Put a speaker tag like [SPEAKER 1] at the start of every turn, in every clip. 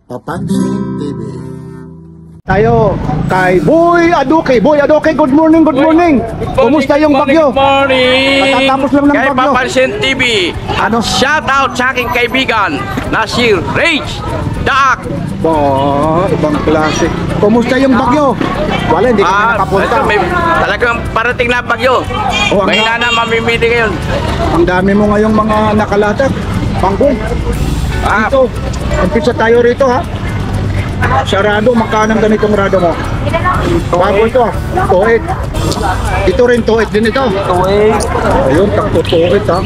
[SPEAKER 1] Papansin TV.
[SPEAKER 2] Tayo kay Boy Aduke. Boy Aduke, good morning, good morning. Kumusta yung bagyo?
[SPEAKER 3] Good morning.
[SPEAKER 2] Katatapos lang ng
[SPEAKER 3] Kay
[SPEAKER 2] bagyo.
[SPEAKER 3] Papansin TV.
[SPEAKER 2] Ano?
[SPEAKER 3] Shout out sa aking kaibigan na si Rage Daak.
[SPEAKER 2] Ibang klase. Kumusta yung bagyo? Wala, hindi kami nakapunta.
[SPEAKER 3] May talagang parating na bagyo.
[SPEAKER 2] Oh,
[SPEAKER 3] May na mamimili ngayon.
[SPEAKER 2] Ang dami mo ngayong mga nakalatag. Panggong. Dito. Umpisa tayo rito ha. Sarado, magkano ang ganitong rado mo? Bago ito ha. Tuit. Ito rin tuit din ito.
[SPEAKER 3] Tuwing.
[SPEAKER 2] Ayun, takto tuit ha.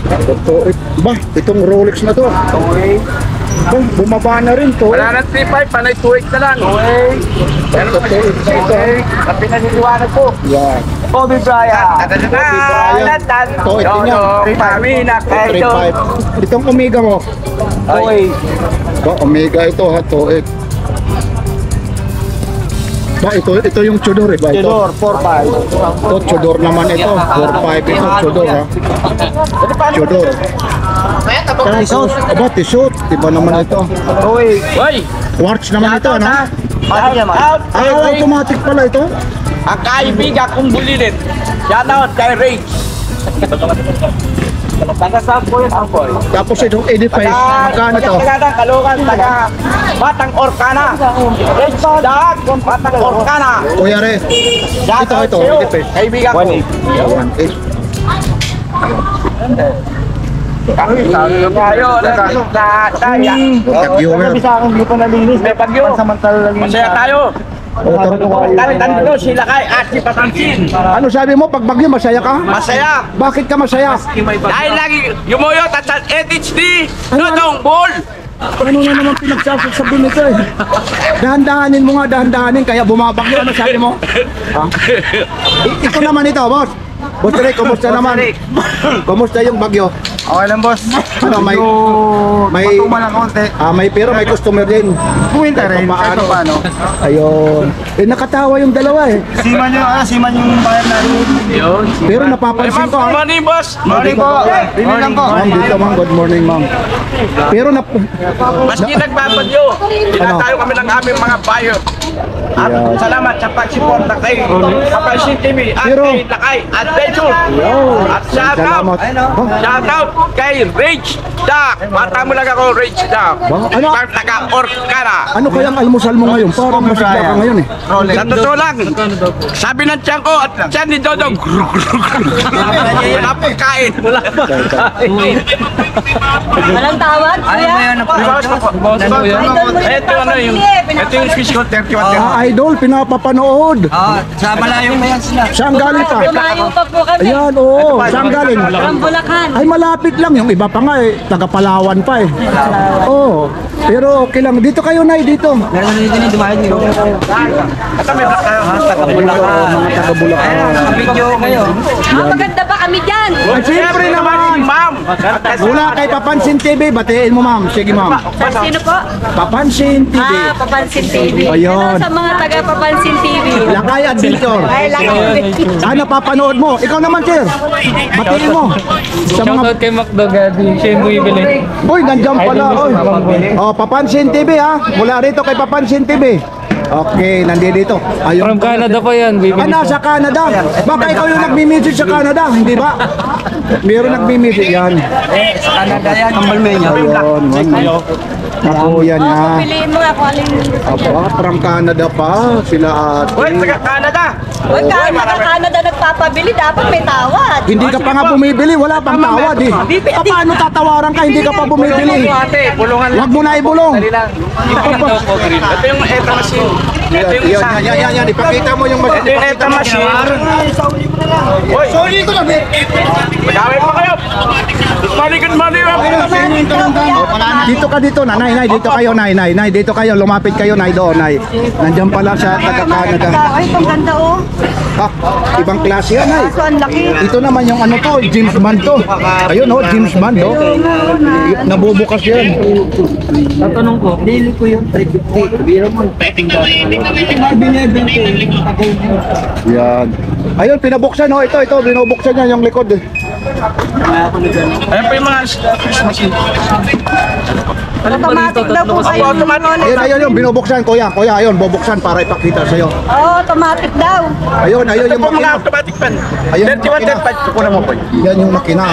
[SPEAKER 2] Takto tuit. Ba, itong Rolex na to.
[SPEAKER 3] Tuwing.
[SPEAKER 2] Ba, bumaba na rin to.
[SPEAKER 3] Wala nang 3.5, panay tuwing na lang. Tuwing. Pero
[SPEAKER 2] Tuwing.
[SPEAKER 3] sa pinaniniwanag ko.
[SPEAKER 2] Yan.
[SPEAKER 3] Kobe Bryant.
[SPEAKER 2] Tuit din yan.
[SPEAKER 3] Kami na kayo.
[SPEAKER 2] 3.5. Itong Omega mo.
[SPEAKER 3] Tuwing.
[SPEAKER 2] Ba, Omega ito ha, tuit. Ba, ito yung Tudor eh ba? Ito,
[SPEAKER 3] 4.5.
[SPEAKER 2] ito Tudor naman ito. 4.5 ito, Tudor ha. Tudor. Tapos, aba, t-shirt. Iba naman ito.
[SPEAKER 3] Tuwing. Hoy!
[SPEAKER 2] Quartz naman ito, ano?
[SPEAKER 3] Out!
[SPEAKER 2] Automatic pala ito.
[SPEAKER 3] Ang kaibigan kong bulilit. Shout out kay Rage. Taga-sab po yung ampoy.
[SPEAKER 2] Tapos itong 85, magkano to?
[SPEAKER 3] Taga Kalukan, taga Batang Orkana. Rage Daag, Batang Orkana.
[SPEAKER 2] Kuya Re,
[SPEAKER 3] Shout
[SPEAKER 2] ito,
[SPEAKER 3] out
[SPEAKER 2] ito,
[SPEAKER 3] sa'yo,
[SPEAKER 2] 85.
[SPEAKER 3] kaibigan ko.
[SPEAKER 2] 1.8.
[SPEAKER 3] Tayo, daya.
[SPEAKER 2] Viewer.
[SPEAKER 3] May bagyo. Masaya tayo. Tandito sila kay at si Papansin.
[SPEAKER 2] Ano sabi mo, pag bagyo masaya ka?
[SPEAKER 3] Masaya.
[SPEAKER 2] Bakit ka masaya?
[SPEAKER 3] Dahil lagi yumuyot at sa HHD, Dodong Ball.
[SPEAKER 2] Ano na naman pinagsasabi nito eh? Dahan-dahanin mo nga, dahan-dahanin, kaya bumabagyo. Ano sabi mo? Ha? Ito naman ito, boss. Boss Rick, kumusta naman? Kumusta yung bagyo?
[SPEAKER 1] Okay lang, boss.
[SPEAKER 2] Ano, may
[SPEAKER 1] Matumal ng konti.
[SPEAKER 2] may pero may customer din.
[SPEAKER 1] Puwinta rin. Kahit pa paano.
[SPEAKER 2] Ayun. Nakatawa yung dalawa eh.
[SPEAKER 1] Siman yung bayar natin.
[SPEAKER 2] Pero napapansin ko.
[SPEAKER 3] Good morning, boss.
[SPEAKER 1] Morning po. Bili lang po.
[SPEAKER 2] Ma'am, dito ma'am. Good morning, ma'am. Pero
[SPEAKER 3] Maski nagbabagyo, tinatayo kami ng aming mga buyer. At
[SPEAKER 2] Yeah.
[SPEAKER 3] salamat sa pagsuporta kay Papansin TV at
[SPEAKER 2] Pero-
[SPEAKER 3] kay Lakay Adventure. At
[SPEAKER 2] salamat.
[SPEAKER 3] shout out kay Rage Daak. Mata mo lang ako, Rage Daak.
[SPEAKER 2] Ano?
[SPEAKER 3] Ang taga Orkana.
[SPEAKER 2] Ano kayang almusal mo ngayon? Parang masigla ka ngayon eh.
[SPEAKER 3] Sa totoo lang, sabi ng tiyan ko at tiyan ni Dodong, wala pang kain.
[SPEAKER 4] Walang tawag, kuya?
[SPEAKER 3] Ito ano yung, ito yung fish ko, 31.
[SPEAKER 2] Idol, pinapapanood.
[SPEAKER 1] Sa malayong na yan sila.
[SPEAKER 2] Saan galing pa?
[SPEAKER 4] Lumayo pa po kami.
[SPEAKER 2] Ayan, oo. Saan galing?
[SPEAKER 4] From Bulacan.
[SPEAKER 2] Ay, malapit lang. Yung iba pa nga eh. Taga Palawan pa eh. Oo. Pero okay lang. Dito kayo, Nay. Dito.
[SPEAKER 1] Meron na din dumayo dito.
[SPEAKER 3] Ito may black tayo.
[SPEAKER 1] Taga Bulacan.
[SPEAKER 2] Mga taga Bulacan.
[SPEAKER 1] Video kayo.
[SPEAKER 4] Maganda ba kami dyan?
[SPEAKER 2] Ay, siyempre naman.
[SPEAKER 3] Ma'am.
[SPEAKER 2] Mula kay Papansin TV. Batiin mo, ma'am. Sige, ma'am.
[SPEAKER 4] Sino po?
[SPEAKER 2] Papansin TV.
[SPEAKER 4] Papansin TV.
[SPEAKER 2] Ayun.
[SPEAKER 4] Hello sa mga taga Papansin TV.
[SPEAKER 2] Lakay Adventure.
[SPEAKER 4] Ay, laki.
[SPEAKER 2] Napapanood mo. Ikaw naman, sir. Batiin mo. Sa mga...
[SPEAKER 5] Shoutout kay Macdo Gadi, siya yung bumibili.
[SPEAKER 2] Uy, nandiyan pala. Oy. Oh, Papansin TV ha. Mula rito kay Papansin TV. Okay, nandito. Ayun.
[SPEAKER 5] From Canada pa yan, bibili.
[SPEAKER 2] Nasa Canada. Baka ikaw yung nagmi-message sa Canada, hindi ba? Meron nagmi-message yan.
[SPEAKER 1] Sa Canada yan. Ang Balmenya.
[SPEAKER 2] Ayun. Ako yan ha.
[SPEAKER 4] Piliin mo nga kung alin.
[SPEAKER 2] Aba, from Canada pa. Sila
[SPEAKER 3] Uy,
[SPEAKER 2] ate.
[SPEAKER 3] taga Canada.
[SPEAKER 4] Huwag ka, Canada nagpapabili, dapat may tawad.
[SPEAKER 2] Hindi ka pa nga bumibili, wala pang tawad eh. Paano tatawaran ka, hindi ka pa bumibili?
[SPEAKER 3] Ate, bulungan lang.
[SPEAKER 2] Huwag mo na ibulong.
[SPEAKER 3] Dali lang. Ito yung ETA machine. Ito yung isa.
[SPEAKER 2] Yan. Ipakita mo yung
[SPEAKER 3] Ito yung ETA machine. Uy, sorry ko lang. Magawin pa kayo. Good morning.
[SPEAKER 2] Dito ka dito na, nay, dito kayo, nay, dito kayo, lumapit kayo, nay, doon, nay. Nandiyan pala sa taga-Canada.
[SPEAKER 4] Ay, ang ganda oh.
[SPEAKER 2] Ha, ibang klase yan, nay.
[SPEAKER 4] Kaso ang laki.
[SPEAKER 2] Ito naman yung ano to, James Bond to. Ayun, oh, James Bond, oh. Nabubukas yan.
[SPEAKER 1] Tatanong ko, daily ko yung 350. Biro mo.
[SPEAKER 2] Yan. Ayun, pinabuksan, oh. Ito, binubuksan yan yung likod.
[SPEAKER 3] Ayan po yung mga fish machine.
[SPEAKER 4] Automatic daw po kayo.
[SPEAKER 2] Ayun, ayun, yung binubuksan, kuya, ayun, bubuksan para ipakita sa'yo.
[SPEAKER 4] Oo, automatic daw.
[SPEAKER 2] Ayun, ayun
[SPEAKER 3] Ito
[SPEAKER 2] yung
[SPEAKER 3] po mga
[SPEAKER 2] makina.
[SPEAKER 3] automatic pan.
[SPEAKER 2] Ayun,
[SPEAKER 3] 31,
[SPEAKER 2] makina.
[SPEAKER 3] 35, kukunan mo po.
[SPEAKER 2] Yan yung makina.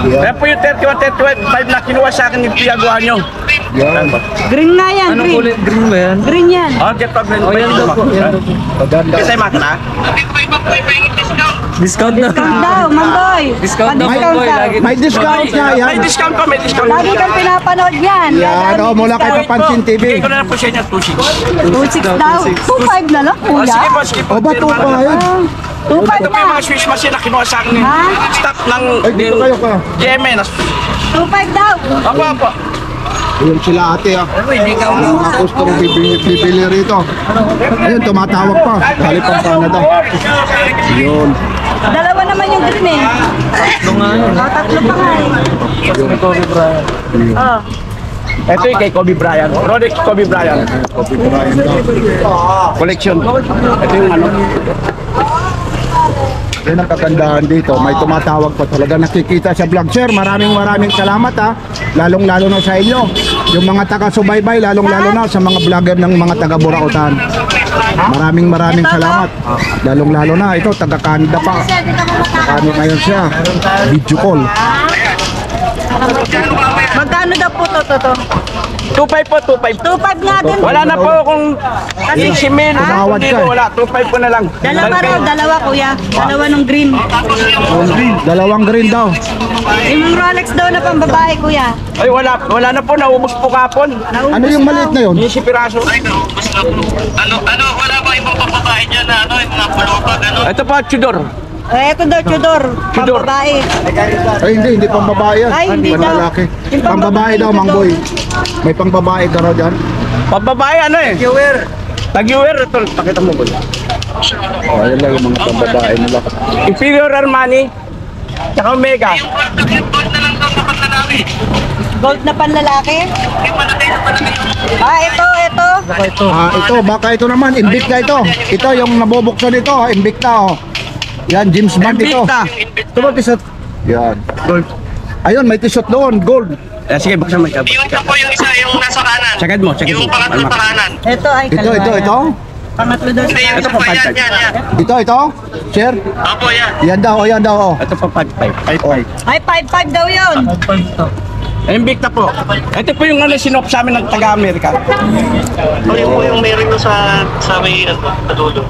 [SPEAKER 2] Yan,
[SPEAKER 3] Ayan po yung 31, 35 na kinuha sa akin yung piyagawa nyo.
[SPEAKER 2] yan.
[SPEAKER 4] Green nga yan,
[SPEAKER 5] Anong
[SPEAKER 4] green.
[SPEAKER 5] kulay? Green ba yan?
[SPEAKER 4] Green yan.
[SPEAKER 3] Okay, pag
[SPEAKER 5] O yan daw po. Yan daw po.
[SPEAKER 2] Maganda.
[SPEAKER 3] Kasi makina.
[SPEAKER 5] Discount na.
[SPEAKER 4] Discount daw, Mamboy.
[SPEAKER 5] Discount na po
[SPEAKER 4] Pa-discount
[SPEAKER 5] boy.
[SPEAKER 4] ka.
[SPEAKER 5] Lagi.
[SPEAKER 2] May discount na yan.
[SPEAKER 3] May discount pa, may discount.
[SPEAKER 4] Lagi kang pinapanood yan.
[SPEAKER 2] Yan, oh, mula kay Papansin TV.
[SPEAKER 3] Bigay ko na lang po sa inyo 2.6.
[SPEAKER 4] 2.6 daw. 2.5 na lang,
[SPEAKER 3] Oh,
[SPEAKER 4] kuya.
[SPEAKER 3] sige po, sige po.
[SPEAKER 2] O, ba't po pa yun?
[SPEAKER 4] 2.5
[SPEAKER 3] Ito po
[SPEAKER 4] na.
[SPEAKER 3] yung mga Swiss machine na kinuha sa akin yung
[SPEAKER 4] Ha?
[SPEAKER 3] stock ng
[SPEAKER 2] Ay, dito kayo ka.
[SPEAKER 3] GMA.
[SPEAKER 4] 2.5 daw.
[SPEAKER 3] Apa.
[SPEAKER 2] Ayun sila ate ah. Ang mga customer bibili rito. Ayun, tumatawag pa. Galing pang Canada. Yun.
[SPEAKER 4] Dalawa naman yung green eh.
[SPEAKER 5] Ito nga yun.
[SPEAKER 4] Oh, tatlo pa nga eh.
[SPEAKER 5] May Kobe Bryant.
[SPEAKER 4] Oh.
[SPEAKER 3] Ito yung kay Kobe Bryant. Rolex Kobe Bryant.
[SPEAKER 2] Kobe Bryant daw.
[SPEAKER 3] Collection. Ito yung ano.
[SPEAKER 2] Yan ang kagandahan dito. May tumatawag pa talaga. Nakikita sa vlog. Sir, maraming salamat ha. Lalong-lalo na sa inyo. Yung mga taga-subaybay, lalong-lalo na sa mga vlogger ng mga taga-Burautan. Maraming salamat. Lalong-lalo na. Ito, taga-Canada pa. Ano ngayon siya? Video call.
[SPEAKER 4] Magkano daw po to?
[SPEAKER 3] 2.5 po, 2.5.
[SPEAKER 4] 2.5 nga din.
[SPEAKER 3] Wala na po akong kasi si Mel.
[SPEAKER 2] Tumawad
[SPEAKER 3] Hindi
[SPEAKER 2] ka
[SPEAKER 3] ko
[SPEAKER 2] eh.
[SPEAKER 3] wala. 2.5 ko na lang.
[SPEAKER 4] Dalawa kuya. Dalawa nung green.
[SPEAKER 2] Dalawang green daw.
[SPEAKER 4] Yung Rolex daw na pang babae kuya.
[SPEAKER 3] Ay, wala na po. Naubos po kapon.
[SPEAKER 2] Ano yung maliit na yun?
[SPEAKER 3] 10 piraso.
[SPEAKER 6] Wala ba ibang papabahay dyan na yung mga palupag,
[SPEAKER 3] Ito po, Tudor.
[SPEAKER 4] Eh, ito daw, Tudor. Pang
[SPEAKER 3] Tudor.
[SPEAKER 4] babae.
[SPEAKER 2] Ay, hindi pang babae yan.
[SPEAKER 4] Ay, hindi daw.
[SPEAKER 2] Panlalaki.
[SPEAKER 4] Yung
[SPEAKER 2] Pang babae daw,
[SPEAKER 4] ito
[SPEAKER 2] Mangboy. May pang babae ka raw dyan.
[SPEAKER 3] Pababae ano eh. Tag-viewer. Ito, pakita mo ko.
[SPEAKER 2] Oh, ayun lang yung mga pang babae nila.
[SPEAKER 3] Imperial Armani. Tsaka Omega.
[SPEAKER 4] Gold na panlalaki. Ah, ito.
[SPEAKER 2] Ito, baka ito naman, Invicta ito. Ito yung nabubuksan ito, Invicta oh. Yan, James Bond ito.
[SPEAKER 3] Invicta.
[SPEAKER 2] Ito ba t-shirt? Yan.
[SPEAKER 3] Gold.
[SPEAKER 2] Ayun, may t-shirt doon, gold.
[SPEAKER 3] Sige, buksan mo ito.
[SPEAKER 6] Yung po yung isa, yung nasa kanan.
[SPEAKER 3] Sakad mo.
[SPEAKER 6] Yung pangatlo sa kanan.
[SPEAKER 4] Ito ay
[SPEAKER 2] Ito.
[SPEAKER 4] Pangatlo daw.
[SPEAKER 6] Hindi, yung
[SPEAKER 3] Ito
[SPEAKER 6] isa
[SPEAKER 3] pa,
[SPEAKER 6] pa, yan.
[SPEAKER 2] Ito. Sir?
[SPEAKER 6] Opo, yan.
[SPEAKER 2] Yan daw, oh.
[SPEAKER 3] Ito pa, 5.5.
[SPEAKER 2] Oh.
[SPEAKER 4] Ay, 5.5 daw yun.
[SPEAKER 3] Invicta po. Ito po yung ano, sinop sa amin ng taga-Amerika.
[SPEAKER 6] Ito yung po yung meron ko sa may dulo.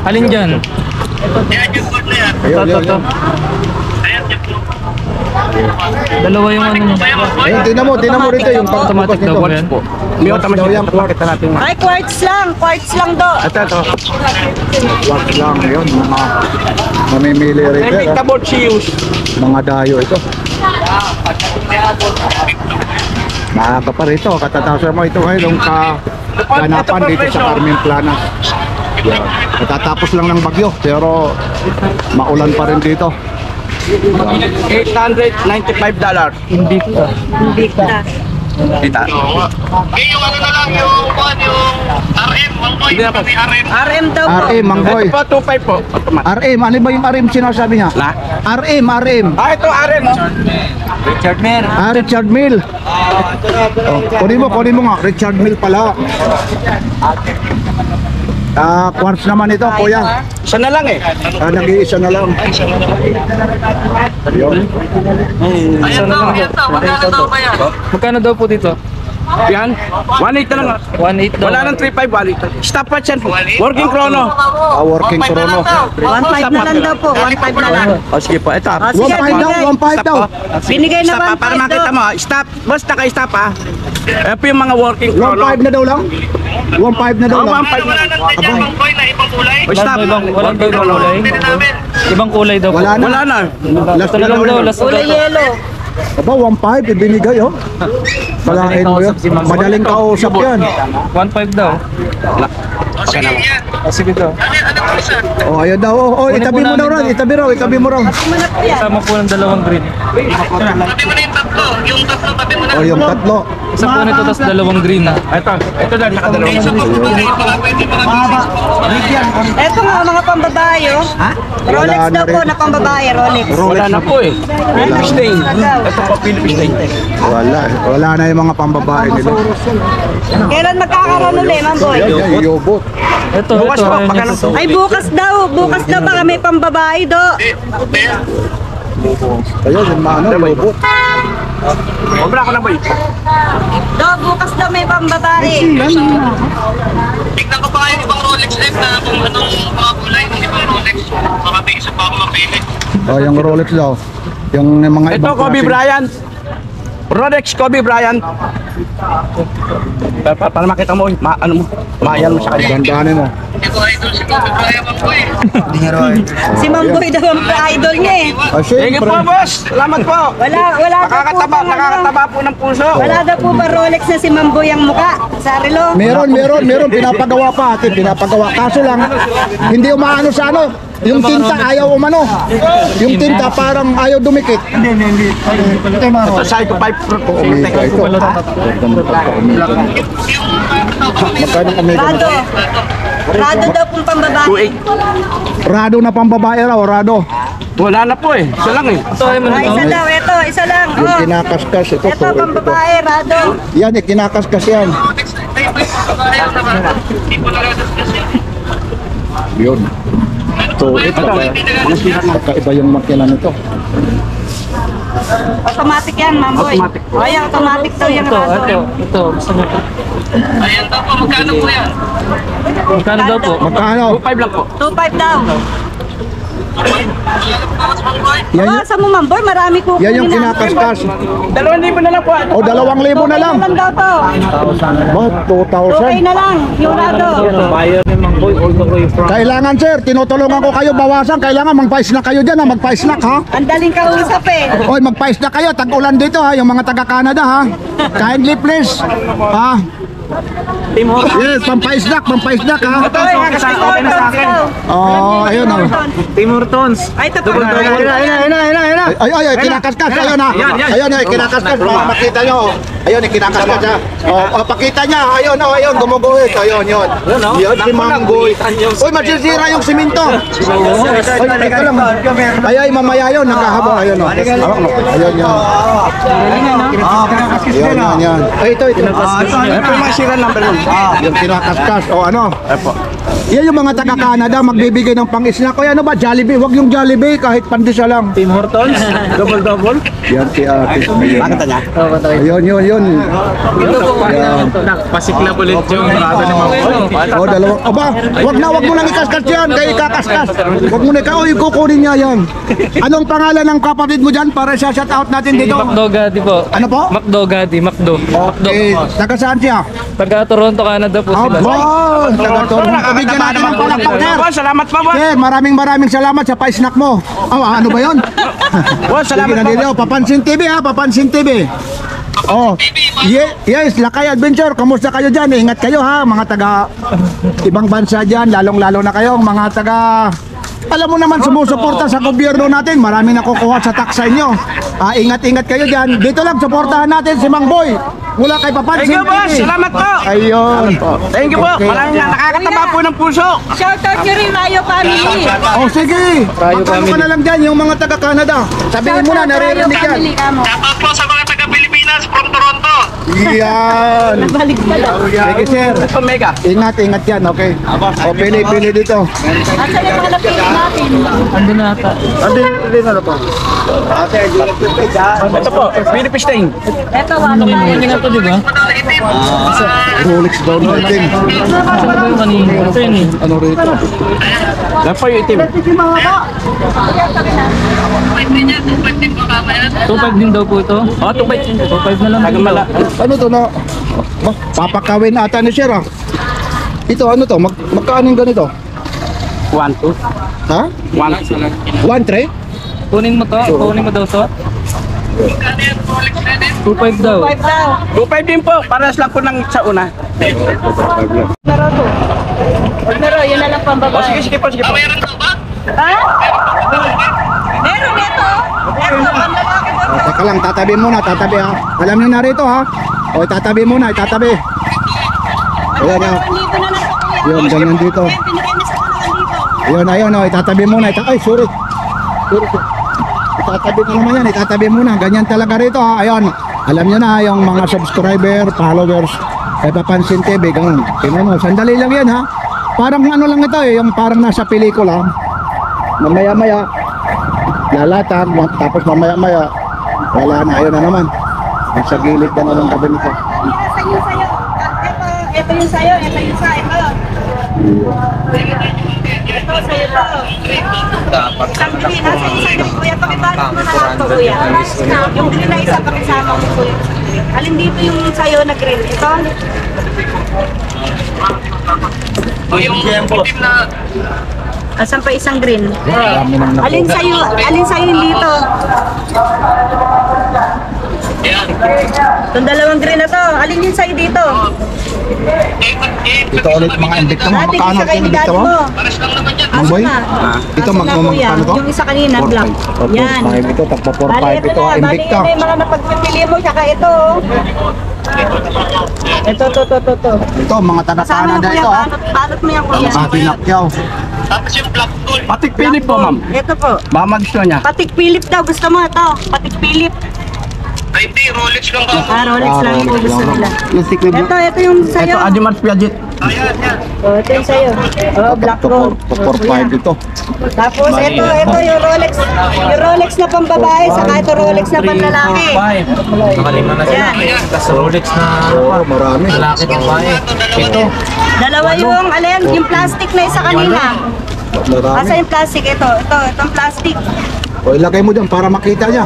[SPEAKER 5] Alin dyan?
[SPEAKER 6] Yan yung gold na yan.
[SPEAKER 2] Ayun.
[SPEAKER 6] Ayan, yung gold.
[SPEAKER 5] Dalawa yung ano.
[SPEAKER 2] Ayun, tingnan mo rito yung
[SPEAKER 5] Automatic daw ba yan?
[SPEAKER 3] May automatic
[SPEAKER 2] daw yan,
[SPEAKER 3] pakita natin.
[SPEAKER 4] Ay, quartz lang daw.
[SPEAKER 3] Ito.
[SPEAKER 2] Wag lang, yun, mga mamimili rito.
[SPEAKER 3] Invicta board shoes.
[SPEAKER 2] Mga dayo ito. Maaga pa rito, katatasan mo ito ngayon yung kaganapan dito sa Carmen Planas. Yan. Natatapos lang ng bagyo pero maulan pa rin dito.
[SPEAKER 3] $895.
[SPEAKER 5] Invicta.
[SPEAKER 4] Invicta.
[SPEAKER 3] Kita.
[SPEAKER 6] Okay, yung ano na lang, yung RM, Mangboy.
[SPEAKER 3] Hindi na po.
[SPEAKER 6] May RM.
[SPEAKER 4] RM daw po.
[SPEAKER 2] RM, Mangboy.
[SPEAKER 3] Ito po, 2.5 po. Automatic.
[SPEAKER 2] RM, ano ba yung RM sinasabi niya?
[SPEAKER 3] La?
[SPEAKER 2] RM.
[SPEAKER 3] Ito, RM.
[SPEAKER 5] Richard Mer.
[SPEAKER 2] Richard Mill. Oh, kunin mo nga, Richard Mill pala. Quartz naman ito, kuya.
[SPEAKER 3] Isa na lang eh.
[SPEAKER 2] Nag-iisa na lang. Yun.
[SPEAKER 6] Ayan daw, magkano daw ba yan?
[SPEAKER 5] Magkano daw po dito?
[SPEAKER 3] Yan. 1.8 na lang.
[SPEAKER 5] 1.8 daw.
[SPEAKER 3] Wala nang 3.5 1.8. Stopwatch yan po. Working chrono.
[SPEAKER 2] Working chrono.
[SPEAKER 4] 1.5 na lang daw po. 1.5 na lang.
[SPEAKER 3] O sige po, ito.
[SPEAKER 4] Ah, sige,
[SPEAKER 2] 1.5 daw,
[SPEAKER 4] binigay.
[SPEAKER 2] 1.5 daw.
[SPEAKER 4] Binigay na
[SPEAKER 3] Stop,
[SPEAKER 4] 1.5
[SPEAKER 3] para makita
[SPEAKER 4] daw.
[SPEAKER 3] mo. Stop. Basta kayo stop ha. Ito po yung mga working chrono.
[SPEAKER 2] 1.5 na daw lang? 1.5 na daw lang?
[SPEAKER 3] 1.5
[SPEAKER 6] Wala nang tadya, Mangboy, na ibang kulay.
[SPEAKER 3] O stop.
[SPEAKER 5] Walang daw ibang kulay.
[SPEAKER 6] Pwede namin.
[SPEAKER 5] Ibang kulay daw po.
[SPEAKER 2] Wala na.
[SPEAKER 3] Wala na.
[SPEAKER 2] Last
[SPEAKER 5] Ito na lang daw.
[SPEAKER 2] na.
[SPEAKER 5] Last
[SPEAKER 4] Kulay yellow.
[SPEAKER 2] Aba, 1.5 ibinigay oh. Palain mo yun. Madaling kausap yan.
[SPEAKER 5] 1.5 daw.
[SPEAKER 6] O sige, yan.
[SPEAKER 5] Sige daw.
[SPEAKER 6] Ano po isa?
[SPEAKER 2] Oh, ayun daw. Oh, itabi mo daw ron. Itabi mo ron.
[SPEAKER 4] Muna po yan.
[SPEAKER 5] Kasama po ng dalawang green.
[SPEAKER 6] Tabi mo na yung tatlo. Yung tatlo, tabi mo na.
[SPEAKER 2] Oh, yung tatlo.
[SPEAKER 5] Isa po nito, tapos dalawang green.
[SPEAKER 3] Ito na, nakadalawa.
[SPEAKER 6] Sa pambabae, baka pwede mga
[SPEAKER 4] Eto nga mga pambabae, oh. Rolex
[SPEAKER 2] Wala na
[SPEAKER 4] daw po
[SPEAKER 2] rin.
[SPEAKER 4] na pambabae, Rolex.
[SPEAKER 3] Wala na po eh. Philippine stain. Ito po, Philippine stain.
[SPEAKER 2] Wala na yung mga pambabae nila.
[SPEAKER 4] Kailan magkakaroon ulit, Mamboy?
[SPEAKER 2] Yan, yobot.
[SPEAKER 5] Ito,
[SPEAKER 3] Bukas
[SPEAKER 5] ito.
[SPEAKER 3] po,
[SPEAKER 5] Ayun
[SPEAKER 3] magkano
[SPEAKER 5] ito.
[SPEAKER 4] Ay, bukas daw baka may pambabae, do.
[SPEAKER 2] Ayun, yung ano, yobot.
[SPEAKER 3] Obra ko na ba
[SPEAKER 4] Do, bukas daw may pambabae.
[SPEAKER 6] Tignan ko pa yung ibang Rolex F na kung anong mga kulay ng ibang Rolex. Baka may isa pa ako mapili.
[SPEAKER 2] Oh, yung Rolex daw. Yung mga
[SPEAKER 3] Ito,
[SPEAKER 2] ibang
[SPEAKER 3] Kobe
[SPEAKER 2] klase.
[SPEAKER 3] Bryant. Rolex Kobe Bryant. Para makita mo, maayan mo sa kanya.
[SPEAKER 2] Dandanin mo.
[SPEAKER 6] Hindi ko idol si Kobe Bryant ko eh.
[SPEAKER 4] Si Mamboy daw ang idol niya eh.
[SPEAKER 2] Ah,
[SPEAKER 3] Thank you
[SPEAKER 2] syempre.
[SPEAKER 3] po, boss. Salamat po.
[SPEAKER 4] Wala daw po
[SPEAKER 3] Nakakataba po ng puso.
[SPEAKER 4] Wala daw po ba Rolex na si Mamboy ang muka sa relo?
[SPEAKER 2] Meron. Pinapagawa pa ate, pinapagawa. Kaso lang, hindi umaano sa ano. Yung tinta ayaw umano. Yung tinta parang ayaw dumikit.
[SPEAKER 3] Ito, Psycho 5 Pro.
[SPEAKER 2] Omega ito. Magkano Omega?
[SPEAKER 4] Rado daw pong pambabae.
[SPEAKER 3] 2.8.
[SPEAKER 2] Rado na pambabae raw, Rado.
[SPEAKER 3] Wala na po eh. Isa lang eh.
[SPEAKER 5] Ito, ay
[SPEAKER 4] Ah, isa daw, isa lang.
[SPEAKER 2] Yung
[SPEAKER 4] Oh.
[SPEAKER 2] kinakaskas ito.
[SPEAKER 4] Ito, pambabae, Rado.
[SPEAKER 2] Yan, yung kinakaskas yan.
[SPEAKER 6] Ayaw naman. Hindi po nalagas kasi.
[SPEAKER 2] Yun. So, ito. Kakaiba yung makina nito.
[SPEAKER 4] Automatic yan, Mamboy.
[SPEAKER 3] Automatic.
[SPEAKER 4] O, yan, automatic daw yung
[SPEAKER 5] Ito,
[SPEAKER 4] Rado.
[SPEAKER 5] ito. Gusto mo ito.
[SPEAKER 6] Ayan daw po, magkano po yan?
[SPEAKER 5] Magkano daw po?
[SPEAKER 2] Magkano?
[SPEAKER 3] 2.5 lang po.
[SPEAKER 4] 2.5 daw.
[SPEAKER 2] Yan,
[SPEAKER 4] Baka sa mo, Mamboy, marami ko.
[SPEAKER 2] yan yung kinakaskas.
[SPEAKER 3] 2,000 na lang po.
[SPEAKER 2] O, 2,000 na lang.
[SPEAKER 4] lang daw to.
[SPEAKER 2] Ba,
[SPEAKER 4] 2K
[SPEAKER 2] 2,000.
[SPEAKER 4] na lang, yung Rado.
[SPEAKER 5] Buyer ni Mang Boy, all the way from...
[SPEAKER 2] Kailangan sir, tinutulungan ko kayo bawasan. Kailangan magpa-snack kayo dyan ha, magpa-snack ha.
[SPEAKER 4] Ang daling kausap eh.
[SPEAKER 2] Oy, magpa-snack kayo, tag-ulan dito ha, yung mga taga-Canada ha. Kindly please. Ha? Yes, pampaisnak ha.
[SPEAKER 3] Okay na sa akin.
[SPEAKER 2] Oh, ayun oh.
[SPEAKER 5] Tim Hortons.
[SPEAKER 4] Ay, ito pa.
[SPEAKER 2] Ay, kinakaskas. Ayun ha. Ayun, kinakaskas. Para makita nyo. Ayun, kinakaskas ha. Oh, pakita niya. Ayun, gumuguhit. Ayun, yun. Yun, si Manggoy. Uy, masisira yung simento. Ay, teka lang. Ay, mamaya yun. Nagkahabo. Ayun, oh. Hawak mo. Ayun, yun. Ayun, yan. Ay, ito.
[SPEAKER 3] Ito yung mga serial number nun.
[SPEAKER 2] Yung kinakaskas. O ano? Yan yung mga taga-Canada magbibigay ng pang-snack. O ano ba? Jollibee. Wag yung Jollibee kahit pandesal lang.
[SPEAKER 5] Tim Hortons. Double.
[SPEAKER 2] Yan si ate.
[SPEAKER 3] Bakit niya?
[SPEAKER 2] Ayun.
[SPEAKER 5] Ito po.
[SPEAKER 2] Yan.
[SPEAKER 5] Pasikla ulit yung rado ni Mang Boy.
[SPEAKER 2] O, dalawang. Aba, wag mo nang ikaskas yan. Kaya ikakaskas. Wag mo na ikaw. O, kukunin niya yan. Anong pangalan ng kapatid mo dyan para sa shout out natin dito?
[SPEAKER 5] Macdo Gadi po.
[SPEAKER 2] Ano po?
[SPEAKER 5] Macdo Gadi, Macdo.
[SPEAKER 2] Okay. Taga saan siya?
[SPEAKER 5] Taga Toronto, Canada po sila.
[SPEAKER 2] Aba, taga Toronto. Bigyan natin ng palakpak, sir.
[SPEAKER 3] Boss, salamat po, boss.
[SPEAKER 2] Sir, maraming salamat sa pa-snack mo. Ano ba yun?
[SPEAKER 3] Boss, salamat
[SPEAKER 2] Sige na
[SPEAKER 3] po.
[SPEAKER 2] dito, Papansin TV ha, Papansin TV. Oh, yes, Lakay Adventure, kamusta kayo dyan? Ingat kayo ha, mga taga ibang bansa dyan, lalong-lalo na kayo, mga taga... Alam mo naman, sumusuporta sa gobyerno natin, maraming nakukuha sa tax sa inyo. Ingat-ingat kayo dyan. Dito lang, suportahan natin si Mang Boy. Mula kay Papansin
[SPEAKER 3] Thank you, boss.
[SPEAKER 2] TV.
[SPEAKER 3] Salamat po.
[SPEAKER 2] Ayun.
[SPEAKER 3] Thank you po.
[SPEAKER 2] Okay.
[SPEAKER 3] Maraming nakakataba po ng puso.
[SPEAKER 4] Shoutout nyo rin, Rayo Family.
[SPEAKER 2] Oh, sige.
[SPEAKER 5] Rayo
[SPEAKER 2] Ano
[SPEAKER 5] family.
[SPEAKER 2] ka na lang dyan, yung mga taga-Canada. Sabihin mo na,
[SPEAKER 4] Shoutout, Rayo
[SPEAKER 2] naririnig yan.
[SPEAKER 4] Family, kamo.
[SPEAKER 6] Shoutout po sa mga taga-Pilipinas from Toronto.
[SPEAKER 2] Yan.
[SPEAKER 4] Balik na lang.
[SPEAKER 2] Sige, sir.
[SPEAKER 3] Ito, Mega.
[SPEAKER 2] Ingat yan, okay? O, pili dito.
[SPEAKER 4] Asan yung mga napili natin?
[SPEAKER 5] Ando na ata.
[SPEAKER 2] Hindi na po.
[SPEAKER 3] Ito po, Philippine stain.
[SPEAKER 4] Ito,
[SPEAKER 5] Ano
[SPEAKER 4] ano
[SPEAKER 5] yung hindi na to, di ba?
[SPEAKER 6] Madala itim.
[SPEAKER 2] Rolex daw natin.
[SPEAKER 5] Ano ba yung kanina? Ito yun eh.
[SPEAKER 2] Ano rito?
[SPEAKER 3] Yan po yung itim.
[SPEAKER 6] Pwede niya, pwede po kama yan.
[SPEAKER 5] 2.5 din daw po ito.
[SPEAKER 3] Oh, 2.5.
[SPEAKER 5] 2.5 na lang.
[SPEAKER 3] Tagamala.
[SPEAKER 2] Ano to na? Papakawin ata ni sir ah. Ito, ano to? Magkano yung ganito?
[SPEAKER 3] 1, 2.
[SPEAKER 2] Ha?
[SPEAKER 3] 1.
[SPEAKER 2] 1 tray?
[SPEAKER 5] Kunin mo to. Kunin mo daw to.
[SPEAKER 6] Magkano yan, Rolex na din?
[SPEAKER 5] 2.5 daw.
[SPEAKER 4] 5 daw.
[SPEAKER 3] 2.5 din po. Paras lang po ng sa una.
[SPEAKER 4] Laro to. Laro, yun na lang
[SPEAKER 3] Oh,
[SPEAKER 4] pambabae.
[SPEAKER 3] sige po.
[SPEAKER 6] Meron ka ba?
[SPEAKER 4] Ha? Meron ito. Ito, pamlalaki mo.
[SPEAKER 2] Teka lang, tatabi muna, tatabi ha. Alam niyo na rito ha. O, itatabi muna, itatabi. Ayan, ayan.
[SPEAKER 4] Dito na lang po, kuya.
[SPEAKER 2] Yun, ganyan dito.
[SPEAKER 4] Ayan, binigay na sa kanang dito.
[SPEAKER 2] Ayun, ayun, o, itatabi muna. Ay, sorry. Sorry. Itatabi mo naman yan, itatabi muna. Ganyan talaga rito, ha. Ayun, alam nyo na, yung mga subscriber, followers, kay Papansin TV, ganun. Tingnan mo, sandali lang yan, ha. Parang ano lang ito, yung parang nasa pelikula. Mamaya-maya, lalatag, tapos mamaya-maya, wala na, ayun na naman. Sa gilid na naman tabi nito.
[SPEAKER 4] Sa'yo, sa'yo. Ito yung sa'yo, ito yung sa'yo. Ito sa'yo to. Isang green, nasa yung sa'yo, kuya. Pakibalik mo na lang to, kuya. Yung green na isa, pakisama mo, kuya. Alin dito yung sa'yo na green? Ito?
[SPEAKER 6] O yung itim na
[SPEAKER 4] Asan pa isang green?
[SPEAKER 2] Marami nang nakuha.
[SPEAKER 4] Alin sa'yo yung dito?
[SPEAKER 6] yan.
[SPEAKER 4] Itong dalawang green na to. Alin yung sa'yo dito?
[SPEAKER 2] Ito ulit mga invicta mo.
[SPEAKER 4] Ate,
[SPEAKER 2] Magkano
[SPEAKER 4] isa
[SPEAKER 2] ang
[SPEAKER 4] kay
[SPEAKER 2] invicta mo?
[SPEAKER 4] mo.
[SPEAKER 6] Pares lang naman yan.
[SPEAKER 2] Ang boy?
[SPEAKER 4] na?
[SPEAKER 2] Ito
[SPEAKER 4] Asan na, kuya?
[SPEAKER 2] magkano to?
[SPEAKER 4] Yung isa kanina, black.
[SPEAKER 2] 4.5.
[SPEAKER 4] Yan.
[SPEAKER 2] Ito, tagpa 4.5
[SPEAKER 4] Bali,
[SPEAKER 2] ito.
[SPEAKER 4] Bali,
[SPEAKER 2] Invicta.
[SPEAKER 4] ito yung mga napagpipili mo. Tsaka ito. Ito.
[SPEAKER 2] Ito, mga
[SPEAKER 4] Kasama
[SPEAKER 2] taga-Canada
[SPEAKER 4] kuya,
[SPEAKER 2] ito, ha.
[SPEAKER 4] balot mo yan, kuya.
[SPEAKER 2] Katinakyaw.
[SPEAKER 6] Tapos yung black gold.
[SPEAKER 3] Patik Philip po, ma'am.
[SPEAKER 4] Ito po.
[SPEAKER 3] Baka magusto niya.
[SPEAKER 4] Patik Philip daw. Gusto mo ito. Patik Philip.
[SPEAKER 6] Ay, hindi. Rolex lang ka.
[SPEAKER 4] Rolex lang po
[SPEAKER 2] Rolex
[SPEAKER 4] gusto
[SPEAKER 2] lang.
[SPEAKER 4] nila.
[SPEAKER 3] Plastic na
[SPEAKER 4] Ito yung
[SPEAKER 3] Ito,
[SPEAKER 4] sa'yo.
[SPEAKER 3] Adimar Piaget.
[SPEAKER 6] Ayan, yan.
[SPEAKER 4] Oh, ito yung sa'yo. Oh, black gold.
[SPEAKER 2] 4.5 ito.
[SPEAKER 4] Tapos ito yung Rolex. Yung Rolex na pambabae, saka ito Rolex na panlalaki.
[SPEAKER 5] 5. Nakalima na sila.
[SPEAKER 4] Yan.
[SPEAKER 5] Tapos Rolex na
[SPEAKER 2] Oo, marami.
[SPEAKER 5] lalaki babae.
[SPEAKER 6] Ito.
[SPEAKER 4] Dalawa yung, alin, yung plastic na isa kanina.
[SPEAKER 2] Marami.
[SPEAKER 4] Asa yung plastic? Itong plastic.
[SPEAKER 2] O, ilagay mo dyan para makita niya.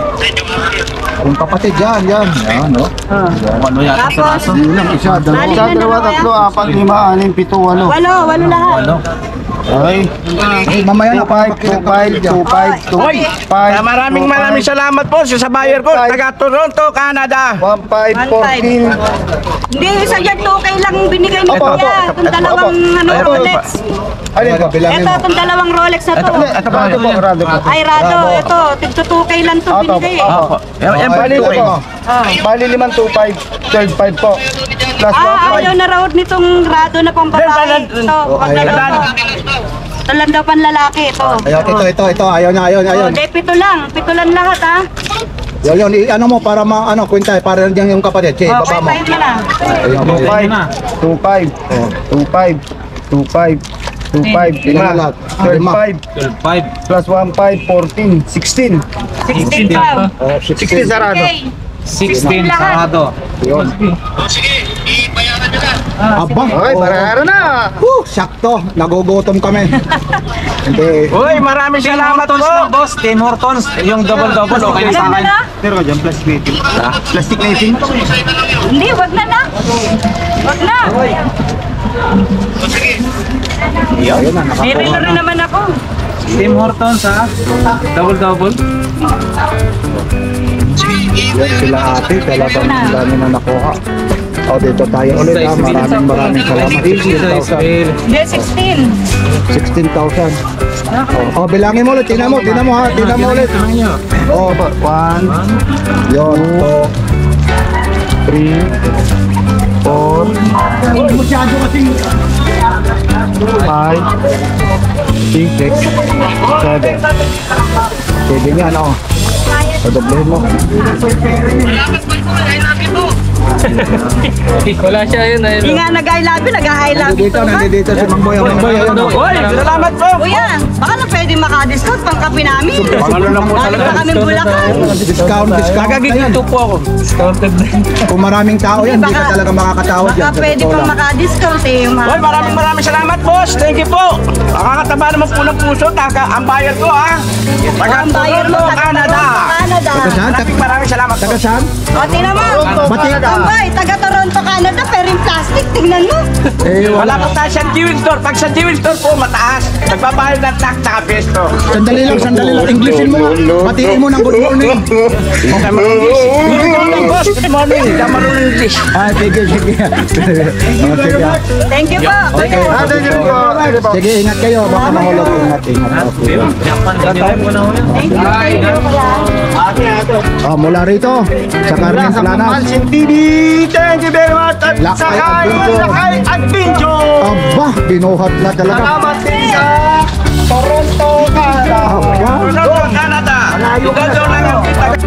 [SPEAKER 2] Kung kapatid, yan. Yan, no?
[SPEAKER 5] Ano yata sa
[SPEAKER 4] Tapos,
[SPEAKER 5] raso?
[SPEAKER 2] Yun lang, isa, dalawa.
[SPEAKER 4] Bali na naman kuya.
[SPEAKER 3] 4, 5, 6, 7, 8, 9, 10, 11.
[SPEAKER 4] Walo lahat.
[SPEAKER 3] Ay,
[SPEAKER 2] Ay, mamaya na, para makita ng kapatid dyan.
[SPEAKER 3] 2, 5, 2, 5, 2, 5. Maraming salamat po sa buyer ko. Taga Toronto, Canada. 1, 5, 14.
[SPEAKER 4] Hindi, isa dyan to, kailang binigay ni
[SPEAKER 3] Opo,
[SPEAKER 4] kuya.
[SPEAKER 3] opo.
[SPEAKER 4] Itong dalawang Rolex.
[SPEAKER 3] Alin po?
[SPEAKER 2] Bilangin
[SPEAKER 4] Ito,
[SPEAKER 2] mo.
[SPEAKER 4] itong dalawang Rolex na to.
[SPEAKER 3] Ito po, Rado po.
[SPEAKER 4] Ay, Rado, ito. Tigtutukay lang to binigay.
[SPEAKER 3] Opo. Yan po,
[SPEAKER 2] Bali ito po.
[SPEAKER 3] Bali 5, 2, 5, 12, 5 po. Plus 1,
[SPEAKER 4] Ayaw na raw nitong Rado na pambabae. Ito, wag na daw to. Ito lang daw panlalaki, ito.
[SPEAKER 2] Ayun, ito. Ayaw na, ayaw.
[SPEAKER 4] Hindi, pito lang lahat, ha?
[SPEAKER 2] Yun, ano mo, para kwenta, para diyan yung kapatid. Sige, baba mo.
[SPEAKER 4] Pahit mo na.
[SPEAKER 2] Ayun,
[SPEAKER 3] 2, 5, 2, 5, 2, 5, 2, 5, 5, 5, 12, 5,
[SPEAKER 5] 5.
[SPEAKER 3] plus 1, 5, 14, 16.
[SPEAKER 4] 16 pa.
[SPEAKER 3] 16 sarado.
[SPEAKER 4] Okay.
[SPEAKER 5] 16 sarado.
[SPEAKER 2] Yun.
[SPEAKER 6] O sige, ibayaran nyo na.
[SPEAKER 2] Aba.
[SPEAKER 3] Okay, barara na.
[SPEAKER 2] Sakto, nagugutom kami. Hindi.
[SPEAKER 3] Uy, maraming salamat po.
[SPEAKER 5] Boss, Tim Hortons. Yung double-double, okay na sa
[SPEAKER 4] Alam mo
[SPEAKER 5] akin.
[SPEAKER 4] na?
[SPEAKER 3] Pero ka dyan, plastic nating. Plastic nating.
[SPEAKER 6] Sa'yo na lang yun.
[SPEAKER 4] Hindi, wag na. Wag na.
[SPEAKER 6] O sige.
[SPEAKER 2] Ayun na,
[SPEAKER 4] May relo rin naman ako.
[SPEAKER 5] Tim Hortons, ha? Double-double.
[SPEAKER 6] Sige,
[SPEAKER 2] yan sila ate, talagang dami na nakuha. O, dito tayo ulit ha. Maraming salamat. 16,000.
[SPEAKER 4] Hindi, 16.
[SPEAKER 2] 16,000. O, bilangin mo ulit. Tingnan mo ha. Tingnan mo ulit. O, 1, yun, 2, 3, 4, 5, 6, 7. Pwede nga, no? Padoblehin mo.
[SPEAKER 6] Salamat po ito. Ay natin to.
[SPEAKER 5] Wala siya yun.
[SPEAKER 4] Hindi nga nag-I love you, nag-I love you.
[SPEAKER 2] Nandito si Mang Boy. Mang Boy, ayun.
[SPEAKER 3] Uy, salamat po.
[SPEAKER 4] Kuya, baka na pwede maka-discount pang kape namin.
[SPEAKER 3] Ano lang po
[SPEAKER 4] Dahil pa kami Bulacan.
[SPEAKER 2] Discount.
[SPEAKER 3] Nagagigito po ako.
[SPEAKER 5] Discounted na.
[SPEAKER 2] Kung maraming tao yan, hindi ka talaga makakatawad yan.
[SPEAKER 4] Baka pwede pang maka-discount eh. Yung
[SPEAKER 3] Uy, maraming salamat boss. Thank you po. Nakakataba naman po ng puso. Ang bayar ko ha. Taga
[SPEAKER 4] Ang buyer mo,
[SPEAKER 3] Toronto, Canada.
[SPEAKER 4] Canada.
[SPEAKER 2] Taga saan?
[SPEAKER 3] Maraming salamat po.
[SPEAKER 2] Taga saan?
[SPEAKER 4] O, tingnan mo. Tambay, taga Toronto, Canada, pero yung plastic, tingnan mo.
[SPEAKER 2] Eh,
[SPEAKER 3] Wala po tayo sa jewel store. Pag sa jewel store po, mataas. Nagbabayad ng tax sa pesto.
[SPEAKER 2] Sandali lang. Englishin mo. Batiin mo ng good morning.
[SPEAKER 3] Good morning, boss. Good morning. Hindi ako marunong English.
[SPEAKER 2] Sige. Sige.
[SPEAKER 4] Thank you po.
[SPEAKER 2] Sige, ingat kayo. Baka mahulog. Ingat.
[SPEAKER 5] Japan, ganyan mo na ulit.
[SPEAKER 4] Thank you. Pala.
[SPEAKER 2] Mula rito sa Carmen Planas.
[SPEAKER 3] Mansin TV, thank you very much. At
[SPEAKER 2] Lakay
[SPEAKER 3] Adventure.
[SPEAKER 2] Aba, binuhat na talaga.
[SPEAKER 3] Salamat din sa Toronto, Canada.
[SPEAKER 2] Ayan.
[SPEAKER 3] Canada. Malayo ka na.